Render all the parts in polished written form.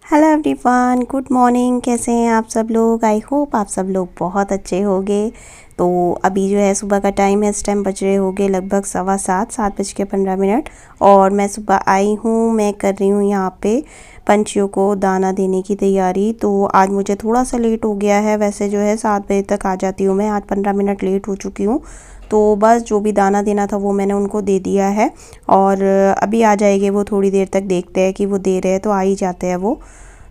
Hello everyone, good morning. कैसे हैं आप सब लोग? आई होप आप सब लोग बहुत अच्छे होंगे। तो अभी जो है सुबह का टाइम है, इस टाइम बज रहे होंगे लगभग 7:15, 7:15। और मैं सुबह आई हूँ, मैं कर रही हूँ यहाँ पे पंछियों को दाना देने की तैयारी। तो आज मुझे थोड़ा सा लेट हो गया है, वैसे जो है 7 बजे तक आ जाती हूँ मैं, आज 15 मिनट लेट हो चुकी हूँ। तो बस जो भी दाना देना था वो मैंने उनको दे दिया है और अभी आ जाएंगे वो, थोड़ी देर तक देखते हैं कि वो दे रहे हैं तो आ ही जाते हैं वो।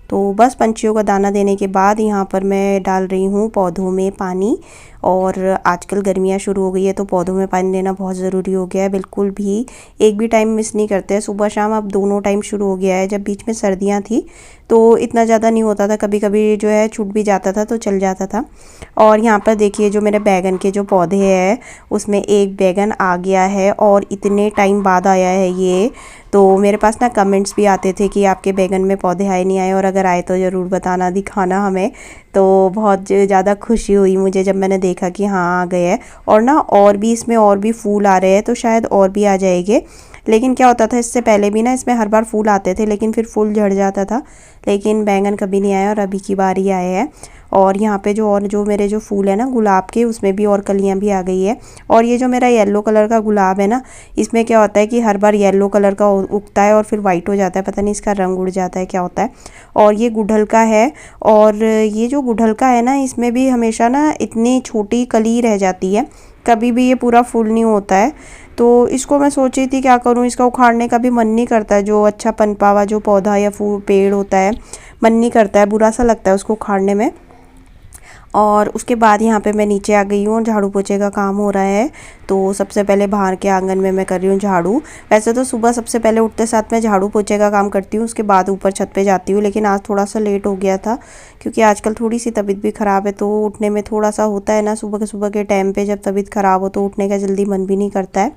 तो बस पंछियों का दाना देने के बाद यहाँ पर मैं डाल रही हूँ पौधों में पानी। और आजकल गर्मियाँ शुरू हो गई है तो पौधों में पानी देना बहुत ज़रूरी हो गया है। बिल्कुल भी एक भी टाइम मिस नहीं करते हैं, सुबह शाम अब दोनों टाइम शुरू हो गया है। जब बीच में सर्दियाँ थी तो इतना ज़्यादा नहीं होता था, कभी कभी जो है छूट भी जाता था तो चल जाता था। और यहाँ पर देखिए जो मेरे बैगन के जो पौधे हैं उसमें एक बैगन आ गया है और इतने टाइम बाद आया है ये। तो मेरे पास ना कमेंट्स भी आते थे कि आपके बैगन में पौधे आए नहीं आए, और अगर आए तो ज़रूर बताना, दिखाना हमें। तो बहुत ज़्यादा खुशी हुई मुझे जब मैंने देखा कि हाँ आ गए हैं। और ना और भी इसमें और भी फूल आ रहे हैं तो शायद और भी आ जाएंगे। लेकिन क्या होता था इससे पहले भी ना, इसमें हर बार फूल आते थे लेकिन फिर फूल झड़ जाता था, लेकिन बैंगन कभी नहीं आया और अभी की बार ही आए हैं। और यहाँ पे जो और जो मेरे जो फूल है ना गुलाब के, उसमें भी और कलियाँ भी आ गई है। और ये जो मेरा येलो कलर का गुलाब है ना, इसमें क्या होता है कि हर बार येलो कलर का उगता है और फिर वाइट हो जाता है, पता नहीं इसका रंग उड़ जाता है क्या होता है। और ये गुड़हल का है। और ये जो गुड़हल का है ना, इसमें भी हमेशा ना इतनी छोटी कली रह जाती है, कभी भी ये पूरा फूल नहीं होता है। तो इसको मैं सोच रही थी क्या करूँ, इसका उखाड़ने का भी मन नहीं करता है। जो अच्छा पनपा जो पौधा या फूल पेड़ होता है, मन नहीं करता है, बुरा सा लगता है उसको उखाड़ने में। और उसके बाद यहाँ पे मैं नीचे आ गई हूँ और झाड़ू पोछे का काम हो रहा है। तो सबसे पहले बाहर के आंगन में मैं कर रही हूँ झाड़ू। वैसे तो सुबह सबसे पहले उठते साथ मैं झाड़ू पोछे का काम करती हूँ, उसके बाद ऊपर छत पे जाती हूँ। लेकिन आज थोड़ा सा लेट हो गया था क्योंकि आजकल थोड़ी सी तबीयत भी ख़राब है, तो उठने में थोड़ा सा होता है ना, सुबह के टाइम पर जब तबीयत ख़राब हो तो उठने का जल्दी मन भी नहीं करता है।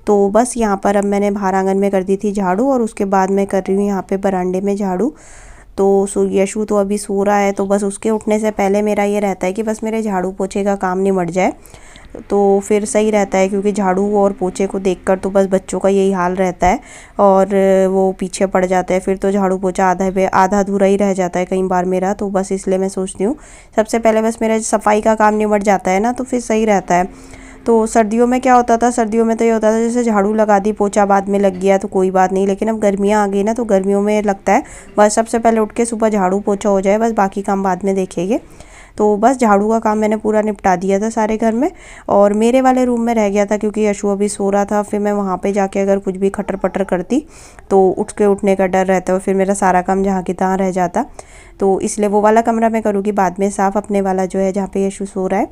तो बस यहाँ पर अब मैंने बाहर आंगन में कर दी थी झाड़ू, और उसके बाद मैं कर रही हूँ यहाँ पे बरामदे में झाड़ू। तो यशु तो अभी सो रहा है, तो बस उसके उठने से पहले मेरा ये रहता है कि बस मेरे झाड़ू पोछे का काम निमट जाए तो फिर सही रहता है। क्योंकि झाड़ू और पोछे को देखकर तो बस बच्चों का यही हाल रहता है और वो पीछे पड़ जाते हैं, फिर तो झाड़ू पोछा आधा अधूरा ही रह जाता है कई बार मेरा। तो बस इसलिए मैं सोचती हूँ सबसे पहले बस मेरा सफाई का काम निमट जाता है ना, तो फिर सही रहता है। तो सर्दियों में क्या होता था, सर्दियों में तो ये होता था जैसे झाड़ू लगा दी, पोछा बाद में लग गया तो कोई बात नहीं। लेकिन अब गर्मियाँ आ गई ना, तो गर्मियों में लगता है बस सबसे पहले उठ के सुबह झाड़ू पोछा हो जाए, बस बाकी काम बाद में देखेंगे। तो बस झाड़ू का काम मैंने पूरा निपटा दिया था सारे घर में। और मेरे वाले रूम में रह गया था क्योंकि यशु अभी सो रहा था, फिर मैं वहाँ पे जाके अगर कुछ भी खटर पटर करती तो उठने का डर रहता है और फिर मेरा सारा काम जहाँ की तहाँ रह जाता। तो इसलिए वो वाला कमरा मैं करूँगी बाद में साफ़, अपने वाला जो है जहाँ पे यशु सो रहा है।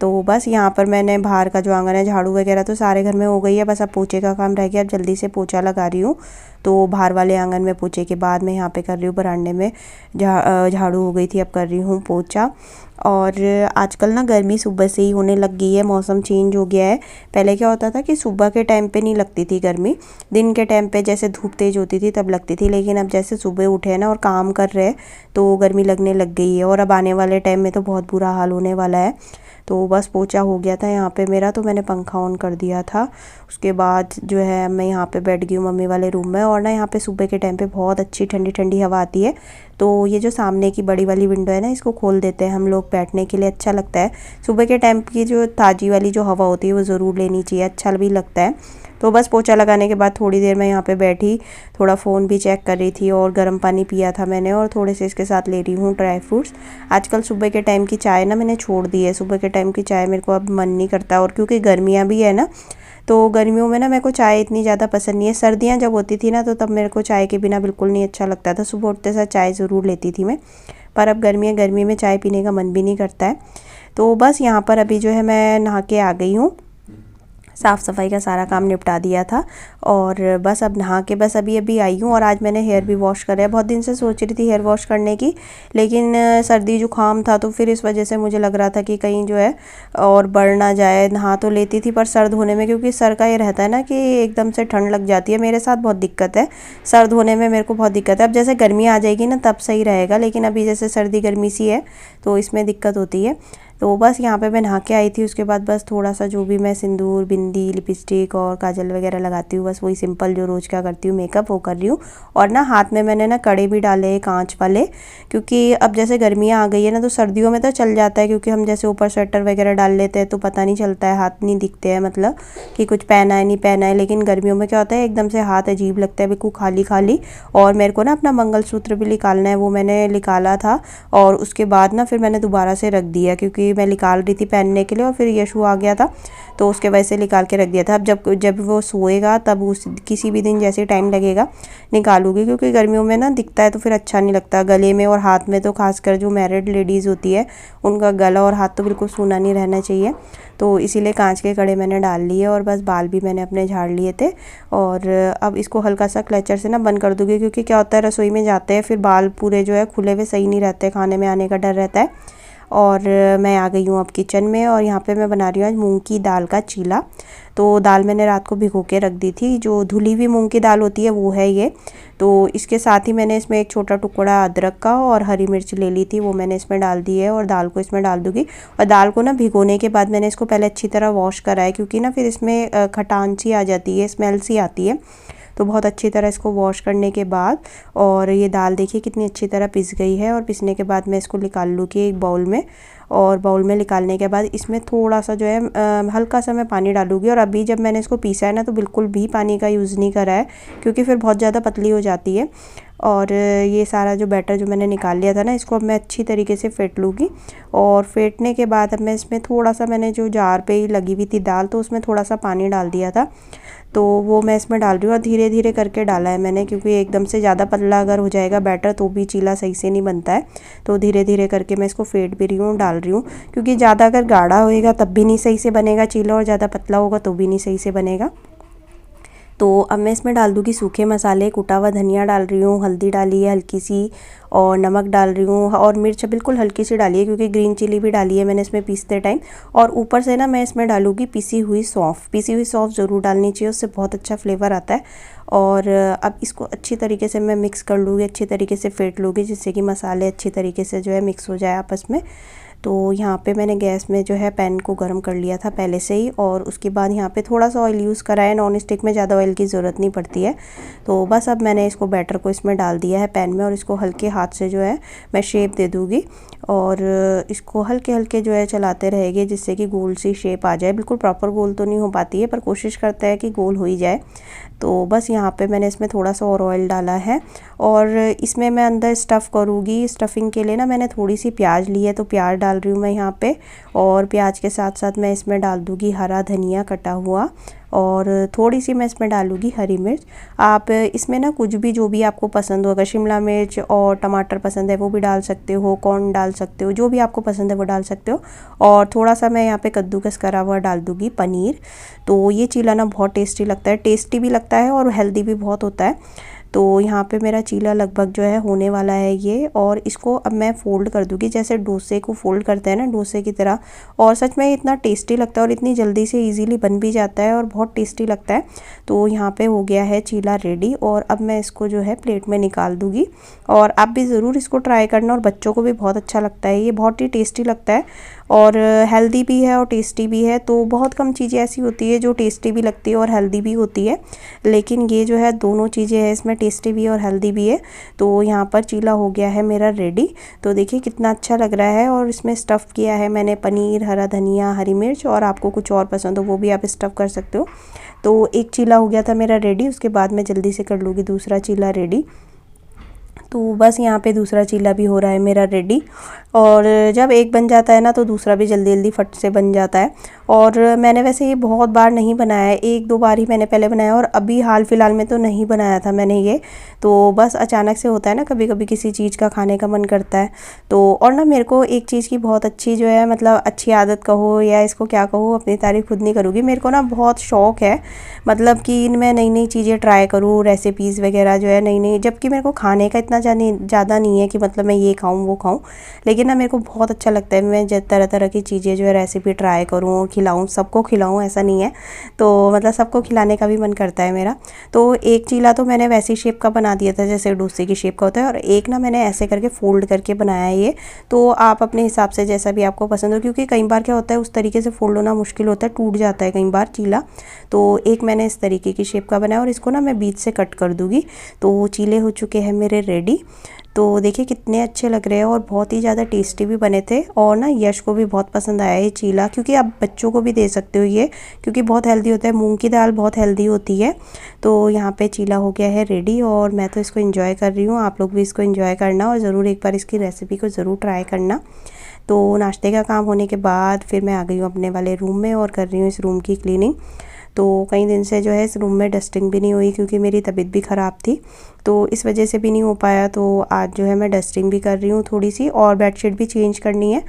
तो बस यहाँ पर मैंने बाहर का जो आंगन है, झाड़ू वगैरह तो सारे घर में हो गई है, बस अब पोछे का काम रह गया। अब जल्दी से पोछा लगा रही हूँ। तो बाहर वाले आंगन में पोछे के बाद मैं यहाँ पे कर रही हूँ बरामदे में झाड़ू हो गई थी, अब कर रही हूँ पोछा। और आजकल ना गर्मी सुबह से ही होने लग गई है, मौसम चेंज हो गया है। पहले क्या होता था कि सुबह के टाइम पे नहीं लगती थी गर्मी, दिन के टाइम पे जैसे धूप तेज़ होती थी तब लगती थी। लेकिन अब जैसे सुबह उठे हैं ना और काम कर रहे हैं तो गर्मी लगने लग गई है, और अब आने वाले टाइम में तो बहुत बुरा हाल होने वाला है। तो बस पोछा हो गया था यहाँ पे मेरा, तो मैंने पंखा ऑन कर दिया था। उसके बाद जो है मैं यहाँ पे बैठ गई हूँ मम्मी वाले रूम में। और ना यहाँ पे सुबह के टाइम पे बहुत अच्छी ठंडी ठंडी हवा आती है। तो ये जो सामने की बड़ी वाली विंडो है ना, इसको खोल देते हैं हम लोग, बैठने के लिए अच्छा लगता है। सुबह के टाइम की जो ताज़ी वाली जो हवा होती है वो ज़रूर लेनी चाहिए, अच्छा भी लगता है। तो बस पोछा लगाने के बाद थोड़ी देर मैं यहाँ पे बैठी, थोड़ा फ़ोन भी चेक कर रही थी और गर्म पानी पिया था मैंने, और थोड़े से इसके साथ ले रही हूँ ड्राई फ्रूट्स। आजकल सुबह के टाइम की चाय ना मैंने छोड़ दी है, सुबह के टाइम की चाय मेरे को अब मन नहीं करता। और क्योंकि गर्मियाँ भी है ना, तो गर्मियों में ना मेरे को चाय इतनी ज़्यादा पसंद नहीं है। सर्दियाँ जब होती थी ना तो तब मेरे को चाय के बिना बिल्कुल नहीं अच्छा लगता था, सुबह उठते साथ चाय ज़रूर लेती थी मैं। पर अब गर्मी में चाय पीने का मन भी नहीं करता है। तो बस यहाँ पर अभी जो है मैं नहा के आ गई हूँ, साफ़ सफाई का सारा काम निपटा दिया था। और बस अब नहा के बस अभी अभी आई हूँ। और आज मैंने हेयर भी वॉश करा है, बहुत दिन से सोच रही थी हेयर वॉश करने की, लेकिन सर्दी जुकाम था तो फिर इस वजह से मुझे लग रहा था कि कहीं जो है और बढ़ ना जाए। नहा तो लेती थी पर सर धोने में, क्योंकि सर का ये रहता है ना कि एकदम से ठंड लग जाती है, मेरे साथ बहुत दिक्कत है सर धोने में, मेरे को बहुत दिक्कत है। अब जैसे गर्मी आ जाएगी ना तब सही रहेगा, लेकिन अभी जैसे सर्दी गर्मी सी है तो इसमें दिक्कत होती है। तो बस यहाँ पे मैं नहा के आई थी, उसके बाद बस थोड़ा सा जो भी मैं सिंदूर, बिंदी, लिपस्टिक और काजल वगैरह लगाती हूँ, बस वही सिंपल जो रोज़ का करती हूँ मेकअप वो कर रही हूँ। और ना हाथ में मैंने ना कड़े भी डाले हैं कांच वाले, क्योंकि अब जैसे गर्मियाँ आ गई है ना तो सर्दियों में तो चल जाता है, क्योंकि हम जैसे ऊपर स्वेटर वगैरह डाल लेते हैं तो पता नहीं चलता है, हाथ नहीं दिखते हैं मतलब कि कुछ पहना है नहीं पहना है। लेकिन गर्मियों में क्या होता है एकदम से हाथ अजीब लगता है बिल्कुल खाली खाली। और मेरे को ना अपना मंगलसूत्र भी निकालना है, वो मैंने निकाला था और उसके बाद ना फिर मैंने दोबारा से रख दिया, क्योंकि मैं निकाल रही थी पहनने के लिए और फिर यशु आ गया था तो उसके वजह से निकाल के रख दिया था। अब जब वो सोएगा तब उस किसी भी दिन जैसे टाइम लगेगा निकालूंगी, क्योंकि गर्मियों में ना दिखता है तो फिर अच्छा नहीं लगता गले में और हाथ में। तो खासकर जो मैरिड लेडीज़ होती है उनका गला और हाथ तो बिल्कुल सूना नहीं रहना चाहिए, तो इसीलिए कांच के कड़े मैंने डाल लिए। और बस बाल भी मैंने अपने झाड़ लिए थे और अब इसको हल्का सा क्लचर से ना बंद कर दूँगी, क्योंकि क्या होता है रसोई में जाते हैं फिर बाल पूरे जो है खुले हुए सही नहीं रहते, खाने में आने का डर रहता है। और मैं आ गई हूँ अब किचन में और यहाँ पे मैं बना रही हूँ आज मूंग की दाल का चीला। तो दाल मैंने रात को भिगो के रख दी थी, जो धुली हुई मूंग की दाल होती है वो है ये। तो इसके साथ ही मैंने इसमें एक छोटा टुकड़ा अदरक का और हरी मिर्च ले ली थी, वो मैंने इसमें डाल दी है और दाल को इसमें डाल दूँगी। और दाल को ना भिगोने के बाद मैंने इसको पहले अच्छी तरह वॉश करा है, क्योंकि ना फिर इसमें खटान सी आ जाती है, स्मेल सी आती है। तो बहुत अच्छी तरह इसको वॉश करने के बाद और ये दाल देखिए कितनी अच्छी तरह पिस गई है। और पिसने के बाद मैं इसको निकाल लूँगी एक बाउल में, और बाउल में निकालने के बाद इसमें थोड़ा सा जो है हल्का सा मैं पानी डालूँगी। और अभी जब मैंने इसको पीसा है ना तो बिल्कुल भी पानी का यूज़ नहीं करा है, क्योंकि फिर बहुत ज़्यादा पतली हो जाती है। और ये सारा जो बैटर जो मैंने निकाल लिया था ना इसको अब मैं अच्छी तरीके से फेंट लूँगी। और फेंटने के बाद अब मैं इसमें थोड़ा सा, मैंने जो जार पे ही लगी हुई थी दाल तो उसमें थोड़ा सा पानी डाल दिया था, तो वो मैं इसमें डाल रही हूँ। और धीरे धीरे करके डाला है मैंने, क्योंकि एकदम से ज़्यादा पतला अगर हो जाएगा बैटर तो भी चीला सही से नहीं बनता है। तो धीरे धीरे करके मैं इसको फेंट भी रही हूँ, डाल रही हूँ, क्योंकि ज़्यादा अगर गाढ़ा होएगा तब भी नहीं सही से बनेगा चीला और ज़्यादा पतला होगा तो भी नहीं सही से बनेगा। तो अब मैं इसमें डाल दूँगी सूखे मसाले, कुटा हुआ धनिया डाल रही हूँ, हल्दी डाली है हल्की सी और नमक डाल रही हूँ और मिर्च बिल्कुल हल्की सी डाली है, क्योंकि ग्रीन चिली भी डाली है मैंने इसमें पीसते टाइम। और ऊपर से ना मैं इसमें डालूँगी पिसी हुई सौंफ, पिसी हुई सौंफ ज़रूर डालनी चाहिए, उससे बहुत अच्छा फ्लेवर आता है। और अब इसको अच्छी तरीके से मैं मिक्स कर लूँगी, अच्छी तरीके से फेंट लूँगी, जिससे कि मसाले अच्छी तरीके से जो है मिक्स हो जाए आपस में। तो यहाँ पे मैंने गैस में जो है पैन को गर्म कर लिया था पहले से ही, और उसके बाद यहाँ पे थोड़ा सा ऑयल यूज़ करा है, नॉन स्टिक में ज़्यादा ऑयल की ज़रूरत नहीं पड़ती है। तो बस अब मैंने इसको बैटर को इसमें डाल दिया है पैन में और इसको हल्के हाथ से जो है मैं शेप दे दूँगी। और इसको हल्के हल्के जो है चलाते रहेंगे, जिससे कि गोल सी शेप आ जाए। बिल्कुल प्रॉपर गोल तो नहीं हो पाती है पर कोशिश करते हैं कि गोल हो ही जाए। तो बस यहाँ पे मैंने इसमें थोड़ा सा और ऑयल डाला है और इसमें मैं अंदर स्टफ़ करूँगी। स्टफ़िंग के लिए ना मैंने थोड़ी सी प्याज ली है, तो प्याज डाल रही हूँ मैं यहाँ पे। और प्याज के साथ साथ मैं इसमें डाल दूँगी हरा धनिया कटा हुआ, और थोड़ी सी मैं इसमें डालूँगी हरी मिर्च। आप इसमें ना कुछ भी जो भी आपको पसंद हो, अगर शिमला मिर्च और टमाटर पसंद है वो भी डाल सकते हो, कॉर्न डाल सकते हो, जो भी आपको पसंद है वो डाल सकते हो। और थोड़ा सा मैं यहाँ पे कद्दूकस करा हुआ डाल दूँगी पनीर। तो ये चीला ना बहुत टेस्टी लगता है, टेस्टी भी लगता है और हेल्दी भी बहुत होता है। तो यहाँ पे मेरा चीला लगभग जो है होने वाला है ये, और इसको अब मैं फ़ोल्ड कर दूँगी, जैसे डोसे को फ़ोल्ड करते हैं ना डोसे की तरह। और सच में इतना टेस्टी लगता है और इतनी जल्दी से इजीली बन भी जाता है और बहुत टेस्टी लगता है। तो यहाँ पे हो गया है चीला रेडी, और अब मैं इसको जो है प्लेट में निकाल दूँगी। और आप भी ज़रूर इसको ट्राई करना, और बच्चों को भी बहुत अच्छा लगता है, ये बहुत ही टेस्टी लगता है और हेल्दी भी है और टेस्टी भी है। तो बहुत कम चीज़ें ऐसी होती है जो टेस्टी भी लगती है और हेल्दी भी होती है, लेकिन ये जो है दोनों चीज़ें हैं इसमें, टेस्टी भी है और हेल्दी भी है। तो यहाँ पर चीला हो गया है मेरा रेडी। तो देखिए कितना अच्छा लग रहा है, और इसमें स्टफ़ किया है मैंने पनीर, हरा धनिया, हरी मिर्च, और आपको कुछ और पसंद हो वो भी आप स्टफ़ कर सकते हो। तो एक चीला हो गया था मेरा रेडी, उसके बाद मैं जल्दी से कर लूँगी दूसरा चीला रेडी। तो बस यहाँ पे दूसरा चीला भी हो रहा है मेरा रेडी, और जब एक बन जाता है ना तो दूसरा भी जल्दी जल्दी फट से बन जाता है। और मैंने वैसे ये बहुत बार नहीं बनाया है, एक दो बार ही मैंने पहले बनाया, और अभी हाल फिलहाल में तो नहीं बनाया था मैंने ये। तो बस अचानक से होता है ना कभी कभी किसी चीज़ का खाने का मन करता है। तो और ना मेरे को एक चीज़ की बहुत अच्छी जो है, मतलब अच्छी आदत कहो या इसको क्या कहो, अपनी तारीफ़ खुद नहीं करूँगी, मेरे को ना बहुत शौक़ है मतलब कि मैं नई नई चीज़ें ट्राई करूँ, रेसिपीज़ वगैरह जो है नई नई। जबकि मेरे को खाने का इतना ज़्यादा नहीं है कि मतलब मैं ये खाऊँ वो खाऊँ, लेकिन ना मेरे को बहुत अच्छा लगता है मैं तरह तरह की चीज़ें जो है रेसिपी ट्राई करूँ, खिलाऊं, सबको खिलाऊं, ऐसा नहीं है। तो मतलब सबको खिलाने का भी मन करता है मेरा। तो एक चीला तो मैंने वैसी शेप का बना दिया था जैसे डोसे की शेप का होता है, और एक ना मैंने ऐसे करके फोल्ड करके बनाया है ये। तो आप अपने हिसाब से जैसा भी आपको पसंद हो, क्योंकि कई बार क्या होता है उस तरीके से फोल्ड होना मुश्किल होता है, टूट जाता है कई बार चीला। तो एक मैंने इस तरीके की शेप का बनाया और इसको ना मैं बीच से कट कर दूँगी। तो चीले हो चुके हैं मेरे रेडी। तो देखिए कितने अच्छे लग रहे हैं और बहुत ही ज़्यादा टेस्टी भी बने थे। और ना यश को भी बहुत पसंद आया ये चीला, क्योंकि आप बच्चों को भी दे सकते हो ये, क्योंकि बहुत हेल्दी होता है। मूंग की दाल बहुत हेल्दी होती है। तो यहाँ पे चीला हो गया है रेडी और मैं तो इसको एंजॉय कर रही हूँ। आप लोग भी इसको एंजॉय करना और ज़रूर एक बार इसकी रेसिपी को ज़रूर ट्राई करना। तो नाश्ते का काम होने के बाद फिर मैं आ गई हूँ अपने वाले रूम में और कर रही हूँ इस रूम की क्लीनिंग। तो कई दिन से जो है इस रूम में डस्टिंग भी नहीं हुई, क्योंकि मेरी तबीयत भी ख़राब थी, तो इस वजह से भी नहीं हो पाया। तो आज जो है मैं डस्टिंग भी कर रही हूँ थोड़ी सी, और बेडशीट भी चेंज करनी है।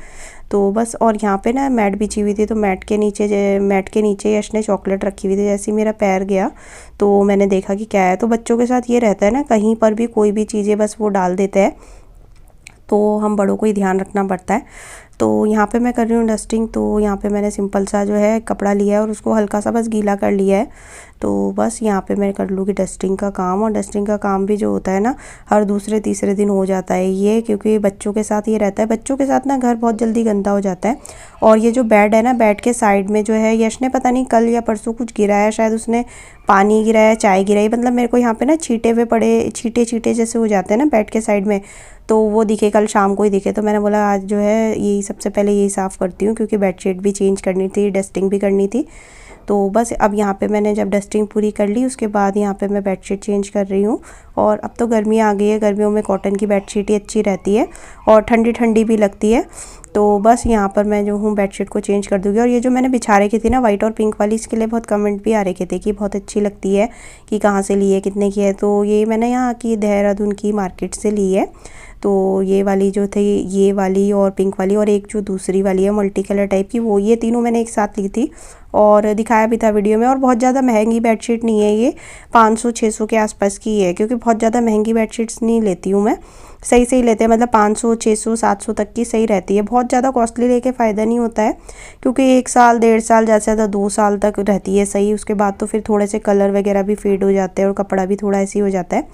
तो बस, और यहाँ पे ना मैट बिछी हुई थी, तो मैट के नीचे यश ने चॉकलेट रखी हुई थी। जैसे ही मेरा पैर गया तो मैंने देखा कि क्या है। तो बच्चों के साथ ये रहता है ना, कहीं पर भी कोई भी चीज़ें बस वो डाल देते हैं, तो हम बड़ों को ही ध्यान रखना पड़ता है। तो यहाँ पे मैं कर रही हूँ डस्टिंग। तो यहाँ पे मैंने सिंपल सा जो है कपड़ा लिया है और उसको हल्का सा बस गीला कर लिया है। तो बस यहाँ पे मैं कर लूँगी डस्टिंग का काम। और डस्टिंग का काम भी जो होता है ना, हर दूसरे तीसरे दिन हो जाता है ये, क्योंकि बच्चों के साथ ये रहता है। बच्चों के साथ ना घर बहुत जल्दी गंदा हो जाता है। और ये जो बेड है ना, बेड के साइड में जो है यश ने पता नहीं कल या परसों कुछ गिराया, शायद उसने पानी गिराया, चाय गिराई, मतलब मेरे को यहाँ पे ना छींटे हुए पड़े, छींटे छींटे जैसे हो जाते हैं ना बेड के साइड में। तो वो दिखे, कल शाम को ही दिखे। तो मैंने बोला आज जो है यही सबसे पहले यही साफ़ करती हूँ, क्योंकि बेडशीट भी चेंज करनी थी, डस्टिंग भी करनी थी। तो बस अब यहाँ पे मैंने जब डस्टिंग पूरी कर ली, उसके बाद यहाँ पे मैं बेडशीट चेंज कर रही हूँ। और अब तो गर्मी आ गई है, गर्मियों में कॉटन की बेडशीट ही अच्छी रहती है और ठंडी ठंडी भी लगती है। तो बस यहाँ पर मैं जो हूँ बेडशीट को चेंज कर दूँगी। और ये जो मैंने बिछा रखी थी ना वाइट और पिंक वाली, इसके लिए बहुत कमेंट भी आ रखे थे कि बहुत अच्छी लगती है, कि कहाँ से ली है, कितने की है। तो ये मैंने यहाँ की देहरादून की मार्केट से ली है। तो ये वाली जो थी, ये वाली और पिंक वाली, और एक जो दूसरी वाली है मल्टी कलर टाइप की, वो ये तीनों मैंने एक साथ ली थी और दिखाया भी था वीडियो में। और बहुत ज़्यादा महंगी बेडशीट नहीं है ये, 500-600 के आसपास की है, क्योंकि बहुत ज़्यादा महंगी बेडशीट्स नहीं लेती हूँ मैं। सही सही लेते हैं, मतलब 500, 600, 700 तक की सही रहती है। बहुत ज़्यादा कॉस्टली लेके फ़ायदा नहीं होता है, क्योंकि 1 साल 1.5 साल, ज़्यादा से ज़्यादा 2 साल तक रहती है सही। उसके बाद तो फिर थोड़े से कलर वगैरह भी फेड हो जाते हैं और कपड़ा भी थोड़ा ऐसे ही हो जाता है।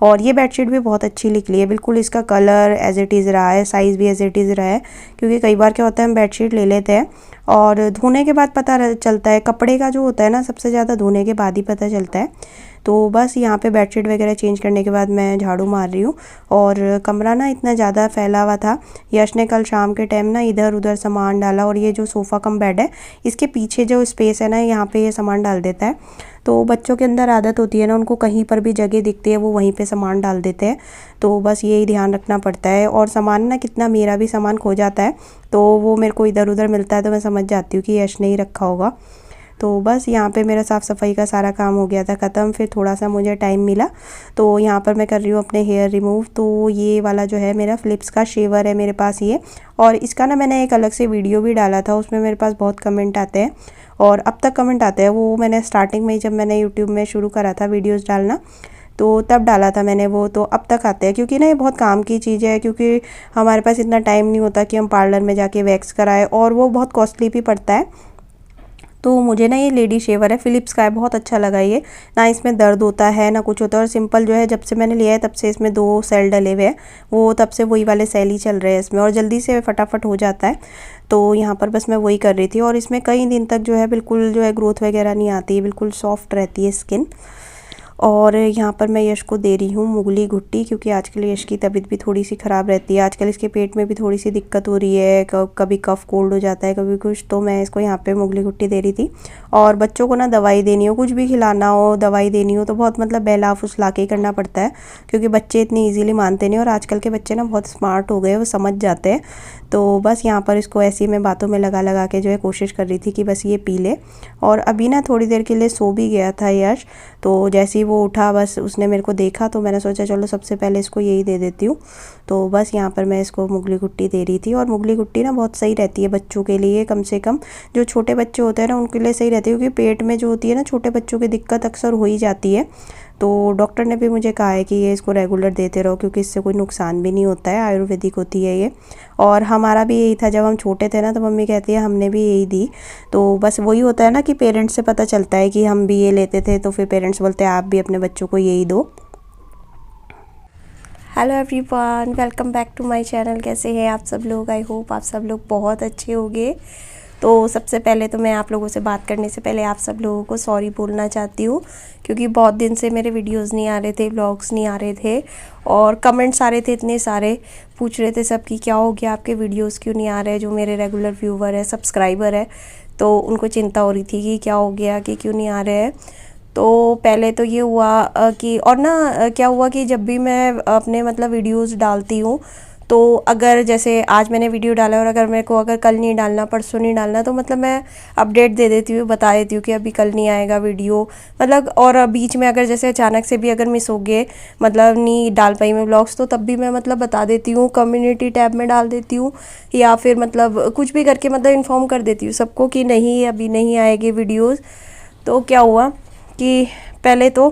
और ये बेडशीट भी बहुत अच्छी निकली है, बिल्कुल इसका कलर एज इट इज़ रहा है, साइज़ भी एज इट इज़ रहा है। क्योंकि कई बार क्या होता है हम बेडशीट ले लेते हैं और धोने के बाद पता चलता है, कपड़े का जो होता है ना सबसे ज़्यादा धोने के बाद ही पता चलता है। तो बस यहाँ पे बेडशीट वगैरह चेंज करने के बाद मैं झाड़ू मार रही हूँ। और कमरा ना इतना ज़्यादा फैला हुआ था, यश ने कल शाम के टाइम ना इधर उधर सामान डाला। और ये जो सोफ़ा कम बेड है, इसके पीछे जो स्पेस है ना, यहाँ पे ये सामान डाल देता है। तो बच्चों के अंदर आदत होती है ना, उनको कहीं पर भी जगह दिखती है वो वहीं पे सामान डाल देते हैं। तो बस यही ध्यान रखना पड़ता है। और सामान ना कितना, मेरा भी सामान खो जाता है, तो वो मेरे को इधर उधर मिलता है, तो मैं समझ जाती हूँ कि यश ने ही रखा होगा। तो बस यहाँ पे मेरा साफ़ सफाई का सारा काम हो गया था ख़त्म। फिर थोड़ा सा मुझे टाइम मिला, तो यहाँ पर मैं कर रही हूँ अपने हेयर रिमूव। तो ये वाला जो है मेरा फ़िलिप्स का शेवर है मेरे पास ये, और इसका ना मैंने एक अलग से वीडियो भी डाला था, उसमें मेरे पास बहुत कमेंट आते हैं और अब तक कमेंट आते हैं। वो मैंने स्टार्टिंग में जब मैंने यूट्यूब में शुरू करा था वीडियोज़ डालना, तो तब डाला था मैंने वो, तो अब तक आते हैं। क्योंकि ना ये बहुत काम की चीज़ है, क्योंकि हमारे पास इतना टाइम नहीं होता कि हम पार्लर में जाके वैक्स कराएं, और वो बहुत कॉस्टली भी पड़ता है। तो मुझे ना ये लेडी शेवर है, फ़िलिप्स का है, बहुत अच्छा लगा ये। ना इसमें दर्द होता है ना कुछ होता है, और सिंपल जो है, जब से मैंने लिया है तब से इसमें 2 सेल डले हुए हैं, वो तब से वही वाले सेल ही चल रहे हैं इसमें, और जल्दी से फटाफट हो जाता है। तो यहाँ पर बस मैं वही कर रही थी। और इसमें कई दिन तक जो है बिल्कुल जो है ग्रोथ वगैरह नहीं आती, बिल्कुल सॉफ्ट रहती है स्किन। और यहाँ पर मैं यश को दे रही हूँ मुगली घुट्टी, क्योंकि आजकल यश की तबीयत भी थोड़ी सी ख़राब रहती है। आजकल इसके पेट में भी थोड़ी सी दिक्कत हो रही है, कभी कफ कोल्ड हो जाता है, कभी कुछ। तो मैं इसको यहाँ पे मुगली घुट्टी दे रही थी। और बच्चों को ना दवाई देनी हो, कुछ भी खिलाना हो, दवाई देनी हो, तो बहुत मतलब बहला फुसला के ही करना पड़ता है, क्योंकि बच्चे इतनी ईजीली मानते नहीं। और आजकल के बच्चे ना बहुत स्मार्ट हो गए, वो समझ जाते हैं। तो बस यहाँ पर इसको ऐसे ही मैं बातों में लगा लगा के जो है कोशिश कर रही थी कि बस ये पी ले। और अभी ना थोड़ी देर के लिए सो भी गया था यश। तो जैसे ही वो उठा, बस उसने मेरे को देखा, तो मैंने सोचा चलो सबसे पहले इसको यही दे देती हूँ। तो बस यहाँ पर मैं इसको मुगली घुट्टी दे रही थी। और मुगली घुट्टी ना बहुत सही रहती है बच्चों के लिए, कम से कम जो छोटे बच्चे होते हैं ना उनके लिए सही रहती है, क्योंकि पेट में जो होती है ना छोटे बच्चों की दिक्कत अक्सर हो ही जाती है। तो डॉक्टर ने भी मुझे कहा है कि ये इसको रेगुलर देते रहो, क्योंकि इससे कोई नुकसान भी नहीं होता है, आयुर्वेदिक होती है ये। और हमारा भी यही था, जब हम छोटे थे ना तो मम्मी कहती है हमने भी यही दी। तो बस वही होता है ना कि पेरेंट्स से पता चलता है कि हम भी ये लेते थे, तो फिर पेरेंट्स बोलते हैं आप भी अपने बच्चों को यही दो। Hello everyone, welcome back to my channel. कैसे हैं आप सब लोग? आई होप आप सब लोग बहुत अच्छे होंगे। तो सबसे पहले तो मैं आप लोगों से बात करने से पहले आप सब लोगों को सॉरी बोलना चाहती हूँ, क्योंकि बहुत दिन से मेरे वीडियोस नहीं आ रहे थे, व्लॉग्स नहीं आ रहे थे, और कमेंट्स आ रहे थे इतने सारे, पूछ रहे थे सब कि क्या हो गया, आपके वीडियोस क्यों नहीं आ रहे। जो मेरे रेगुलर व्यूवर है, सब्सक्राइबर है, तो उनको चिंता हो रही थी कि क्या हो गया, कि क्यों नहीं आ रहे हैं। तो पहले तो ये हुआ कि और ना क्या हुआ कि जब भी मैं अपने मतलब वीडियोस डालती हूँ, तो अगर जैसे आज मैंने वीडियो डाला और अगर मेरे को अगर कल नहीं डालना, परसों नहीं डालना, तो मतलब मैं अपडेट दे देती हूँ, बता देती हूँ कि अभी कल नहीं आएगा वीडियो, मतलब। और बीच में अगर जैसे अचानक से भी अगर मिस हो गए, मतलब नहीं डाल पाई मैं व्लॉग्स, तो तब भी मैं मतलब बता देती हूँ, कम्युनिटी टैब में डाल देती हूँ, या फिर मतलब कुछ भी करके मतलब इन्फॉर्म कर देती हूँ सबको कि नहीं अभी नहीं आएगी वीडियोज़। तो क्या हुआ कि पहले तो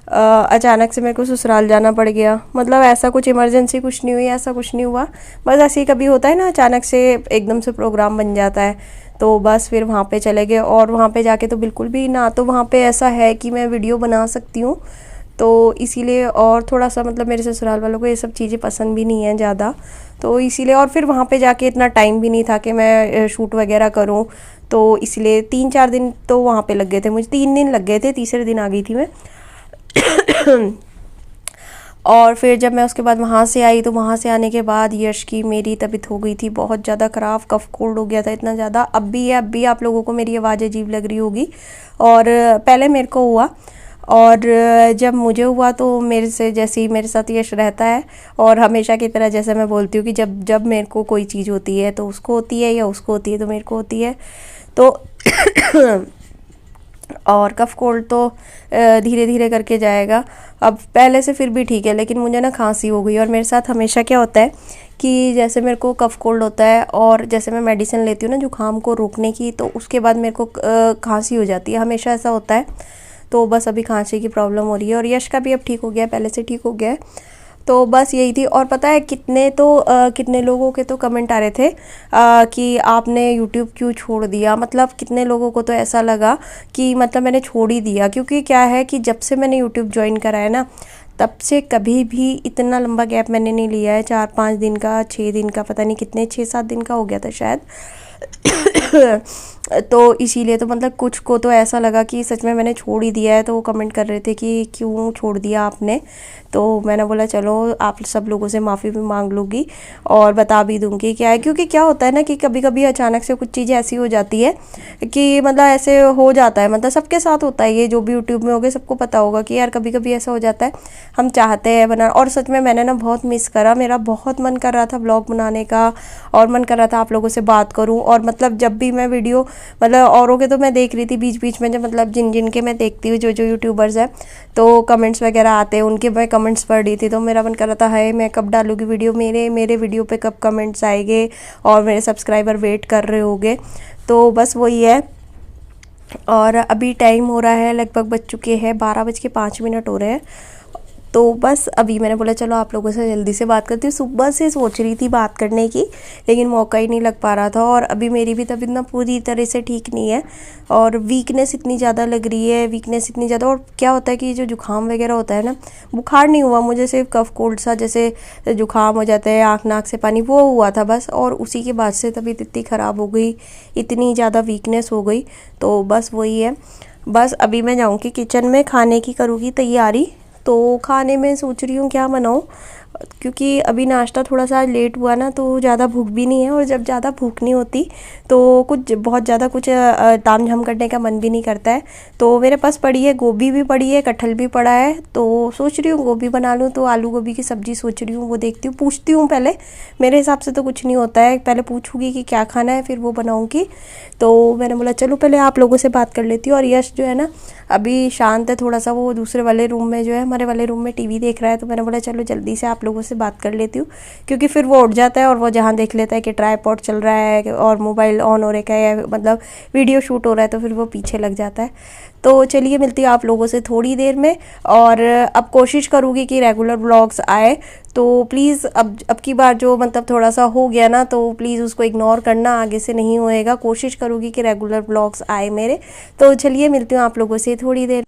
अचानक से मेरे को ससुराल जाना पड़ गया। मतलब ऐसा कुछ इमरजेंसी कुछ नहीं हुई, ऐसा कुछ नहीं हुआ, बस ऐसे ही कभी होता है ना, अचानक से एकदम से प्रोग्राम बन जाता है। तो बस फिर वहाँ पे चले गए, और वहाँ पे जाके तो बिल्कुल भी ना, तो वहाँ पे ऐसा है कि मैं वीडियो बना सकती हूँ, तो इसीलिए। और थोड़ा सा मतलब मेरे ससुराल वालों को ये सब चीज़ें पसंद भी नहीं है ज़्यादा, तो इसीलिए। और फिर वहाँ पे जाके इतना टाइम भी नहीं था कि मैं शूट वगैरह करूँ, तो इसलिए 3-4 दिन तो वहाँ पे लग गए थे मुझे, 3 दिन लग गए थे, तीसरे दिन आ गई थी मैं। और फिर जब मैं उसके बाद वहाँ से आई, तो वहाँ से आने के बाद यश की मेरी तबीयत हो गई थी बहुत ज़्यादा ख़राब, कफ कोल्ड हो गया था इतना ज़्यादा। अब भी है, अब भी आप लोगों को मेरी आवाज़ अजीब लग रही होगी। और पहले मेरे को हुआ, और जब मुझे हुआ तो मेरे से जैसे ही मेरे साथ यश रहता है, और हमेशा की तरह जैसे मैं बोलती हूँ कि जब जब मेरे को कोई चीज़ होती है तो उसको होती है, या उसको होती है तो मेरे को होती है। तो और कफ़ कोल्ड तो धीरे धीरे करके जाएगा। अब पहले से फिर भी ठीक है, लेकिन मुझे ना खांसी हो गई। और मेरे साथ हमेशा क्या होता है कि जैसे मेरे को कफ़ कोल्ड होता है, और जैसे मैं मेडिसिन लेती हूँ ना जुकाम को रोकने की, तो उसके बाद मेरे को खांसी हो जाती है, हमेशा ऐसा होता है। तो बस अभी खांसी की प्रॉब्लम हो रही है, और यश का भी अब ठीक हो गया, पहले से ठीक हो गया है। तो बस यही थी। और पता है कितने लोगों के तो कमेंट आ रहे थे कि आपने यूट्यूब क्यों छोड़ दिया। मतलब कितने लोगों को तो ऐसा लगा कि मतलब मैंने छोड़ ही दिया, क्योंकि क्या है कि जब से मैंने यूट्यूब ज्वाइन करा है ना, तब से कभी भी इतना लंबा गैप मैंने नहीं लिया है। 4-5 दिन का, 6 दिन का, पता नहीं कितने, 6-7 दिन का हो गया था शायद। तो इसीलिए तो मतलब कुछ को तो ऐसा लगा कि सच में मैंने छोड़ ही दिया है, तो वो कमेंट कर रहे थे कि क्यों छोड़ दिया आपने। तो मैंने बोला चलो आप सब लोगों से माफ़ी भी मांग लूँगी, और बता भी दूँगी क्या है। क्योंकि क्या होता है ना कि कभी कभी अचानक से कुछ चीज़ें ऐसी हो जाती है कि मतलब ऐसे हो जाता है, मतलब सबके साथ होता है ये, जो भी यूट्यूब में होगे सबको पता होगा कि यार कभी कभी ऐसा हो जाता है। हम चाहते हैं बना, और सच में मैंने ना बहुत मिस करा, मेरा बहुत मन कर रहा था ब्लॉग बनाने का, और मन कर रहा था आप लोगों से बात करूं। और मतलब जब भी मैं वीडियो, मतलब औरों के तो मैं देख रही थी बीच बीच में, जब मतलब जिन के मैं देखती हूँ, जो जो यूट्यूबर्स हैं, तो कमेंट्स वगैरह आते हैं उनके, मैं कमेंट्स पढ़ रही थी, तो मेरा मन कर रहा था हाय मैं कब डालूँगी वीडियो, मेरे वीडियो पे कब कमेंट्स आएंगे, और मेरे सब्सक्राइबर वेट कर रहे होंगे। तो बस वही है। और अभी टाइम हो रहा है, लगभग बज चुके हैं 12:05 हो रहे हैं। तो बस अभी मैंने बोला चलो आप लोगों से जल्दी से बात करती हूँ। सुबह से सोच रही थी बात करने की, लेकिन मौका ही नहीं लग पा रहा था। और अभी मेरी भी तबीयत ना पूरी तरह से ठीक नहीं है, और वीकनेस इतनी ज़्यादा लग रही है, वीकनेस इतनी ज़्यादा। और क्या होता है कि जो जुकाम वगैरह होता है ना, बुखार नहीं हुआ मुझे, सिर्फ कफ कोल्ड सा, जैसे जुकाम हो जाता है, आँख नाक से पानी, वो हुआ था बस। और उसी के बाद से तबीयत इतनी ख़राब हो गई, इतनी ज़्यादा वीकनेस हो गई। तो बस वही है। बस अभी मैं जाऊँगी किचन में, खाने की करूँगी तैयारी। तो खाने में सोच रही हूँ क्या बनाऊँ, क्योंकि अभी नाश्ता थोड़ा सा लेट हुआ ना, तो ज़्यादा भूख भी नहीं है। और जब ज़्यादा भूख नहीं होती तो कुछ बहुत ज़्यादा कुछ ताम झाम करने का मन भी नहीं करता है। तो मेरे पास पड़ी है, गोभी भी पड़ी है, कटहल भी पड़ा है, तो सोच रही हूँ गोभी बना लूँ। तो आलू गोभी की सब्ज़ी सोच रही हूँ, वो देखती हूँ, पूछती हूँ पहले। मेरे हिसाब से तो कुछ नहीं होता है, पहले पूछूँगी कि क्या खाना है, फिर वो बनाऊँगी। तो मैंने बोला चलो पहले आप लोगों से बात कर लेती हूँ। और यश जो है ना अभी शांत है थोड़ा सा, वो दूसरे वाले रूम में जो है, हमारे वाले रूम में टीवी देख रहा है। तो मैंने बोला चलो जल्दी से आप आप लोगों से बात कर लेती हूँ, क्योंकि फिर वो उठ जाता है और वो जहाँ देख लेता है कि ट्राइपॉड चल रहा है और मोबाइल ऑन हो रखा है, मतलब वीडियो शूट हो रहा है, तो फिर वो पीछे लग जाता है। तो चलिए मिलती हूँ आप लोगों से थोड़ी देर में। और अब कोशिश करूँगी कि रेगुलर व्लॉग्स आए, तो प्लीज़ अब की बार जो मतलब थोड़ा सा हो गया ना, तो प्लीज़ उसको इग्नोर करना, आगे से नहीं होएगा। कोशिश करूँगी कि रेगुलर व्लॉग्स आए मेरे। तो चलिए मिलती हूँ आप लोगों से थोड़ी देर।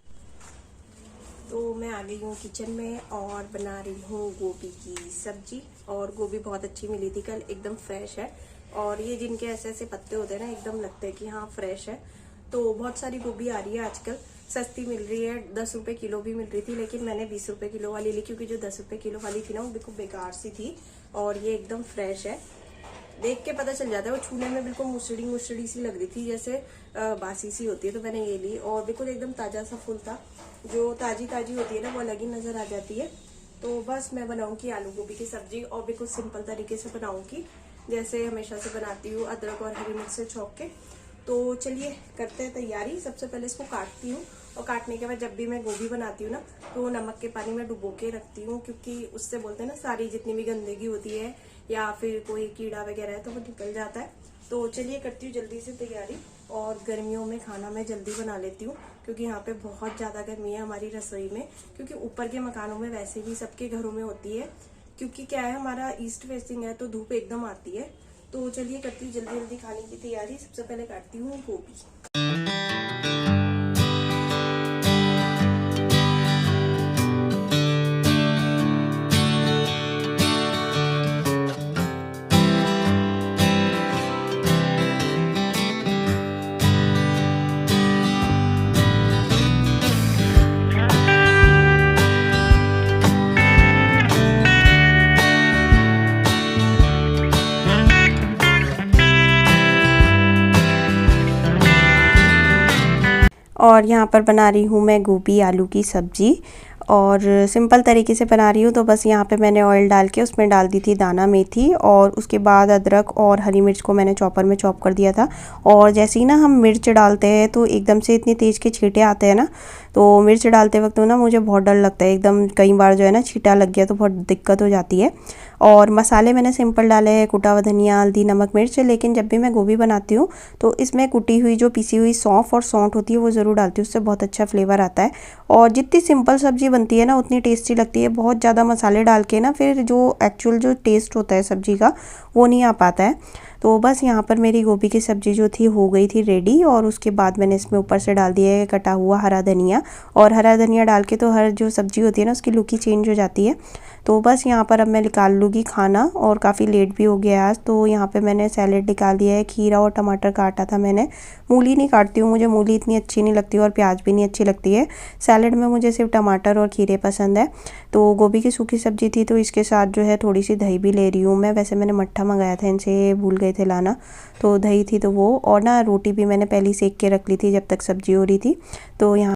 तो मैं आ गई हूँ किचन में और बना रही हूँ गोभी की सब्जी। और गोभी बहुत अच्छी मिली थी कल, एकदम फ्रेश है। और ये जिनके ऐसे ऐसे पत्ते होते हैं ना, एकदम लगता है कि हाँ फ्रेश है। तो बहुत सारी गोभी आ रही है आजकल, सस्ती मिल रही है, 10 रुपये किलो भी मिल रही थी, लेकिन मैंने 20 रुपये किलो वाली ली, क्योंकि जो 10 रुपये किलो वाली थी ना वो बिल्कुल बेकार सी थी। और ये एकदम फ्रेश है, देख के पता चल जाता है। वो छूने में बिल्कुल मुसड़ी मुसड़ी सी लग रही थी, जैसे बासी सी होती है, तो मैंने ये ली। और बिल्कुल एकदम ताज़ा सा फूल था। जो ताजी ताजी होती है ना, वो अलग ही नज़र आ जाती है। तो बस मैं बनाऊंगी आलू गोभी की सब्जी, और बिल्कुल सिंपल तरीके से बनाऊंगी, जैसे हमेशा से बनाती हूँ, अदरक और हरी मिर्च से छौंक के। तो चलिए करते हैं तैयारी। सबसे पहले इसको काटती हूँ, और काटने के बाद जब भी मैं गोभी बनाती हूँ ना, तो नमक के पानी में डुबो के रखती हूँ, क्योंकि उससे बोलते हैं ना सारी जितनी भी गंदगी होती है या फिर कोई कीड़ा वगैरह है तो वो निकल जाता है। तो चलिए करती हूँ जल्दी से तैयारी। और गर्मियों में खाना मैं जल्दी बना लेती हूँ, क्योंकि यहाँ पे बहुत ज़्यादा गर्मी है हमारी रसोई में, क्योंकि ऊपर के मकानों में वैसे भी सबके घरों में होती है, क्योंकि क्या है हमारा ईस्ट फेसिंग है, तो धूप एकदम आती है। तो चलिए करती हूँ जल्दी जल्दी खाने की तैयारी। सबसे पहले काटती हूँ गोभी। और यहाँ पर बना रही हूँ मैं गोभी आलू की सब्जी, और सिंपल तरीके से बना रही हूँ। तो बस यहाँ पे मैंने ऑयल डाल के उसमें डाल दी थी दाना मेथी, और उसके बाद अदरक और हरी मिर्च को मैंने चॉपर में चॉप कर दिया था। और जैसे ही ना हम मिर्च डालते हैं तो एकदम से इतनी तेज़ के छींटे आते हैं ना, तो मिर्च डालते वक्त ना मुझे बहुत डर लगता है एकदम, कई बार जो है ना छींटा लग गया तो बहुत दिक्कत हो जाती है। और मसाले मैंने सिंपल डाले हैं, कुटा हुआ धनिया, हल्दी, नमक, मिर्च। लेकिन जब भी मैं गोभी बनाती हूँ तो इसमें कुटी हुई जो पिसी हुई सौंफ और सौंठ होती है वो ज़रूर डालती हूँ, उससे बहुत अच्छा फ्लेवर आता है। और जितनी सिंपल सब्ज़ी बनती है ना उतनी टेस्टी लगती है। बहुत ज़्यादा मसाले डाल के ना फिर जो एक्चुअल जो टेस्ट होता है सब्ज़ी का वो नहीं आ पाता है। तो बस यहाँ पर मेरी गोभी की सब्ज़ी जो थी हो गई थी रेडी। और उसके बाद मैंने इसमें ऊपर से डाल दिया है कटा हुआ हरा धनिया। और हरा धनिया डाल के तो हर जो सब्ज़ी होती है ना उसकी लुक ही चेंज हो जाती है। तो बस यहाँ पर अब मैं निकाल लूँगी खाना, और काफ़ी लेट भी हो गया आज। तो यहाँ पे मैंने सैलेड निकाल दिया है, खीरा और टमाटर काटा था मैंने। मूली नहीं काटती हूँ, मुझे मूली इतनी अच्छी नहीं लगती और प्याज भी नहीं अच्छी लगती है। सैलेड में मुझे सिर्फ टमाटर और खीरे पसंद है। तो गोभी की सूखी सब्ज़ी थी, तो इसके साथ जो है थोड़ी सी दही भी ले रही हूँ मैं। वैसे मैंने मट्ठा मंगाया था इनसे, भूल गए थे लाना, तो दही थी तो वो। और ना रोटी भी मैंने पहले सेक के रख ली थी जब तक सब्ज़ी हो रही थी। तो यहाँ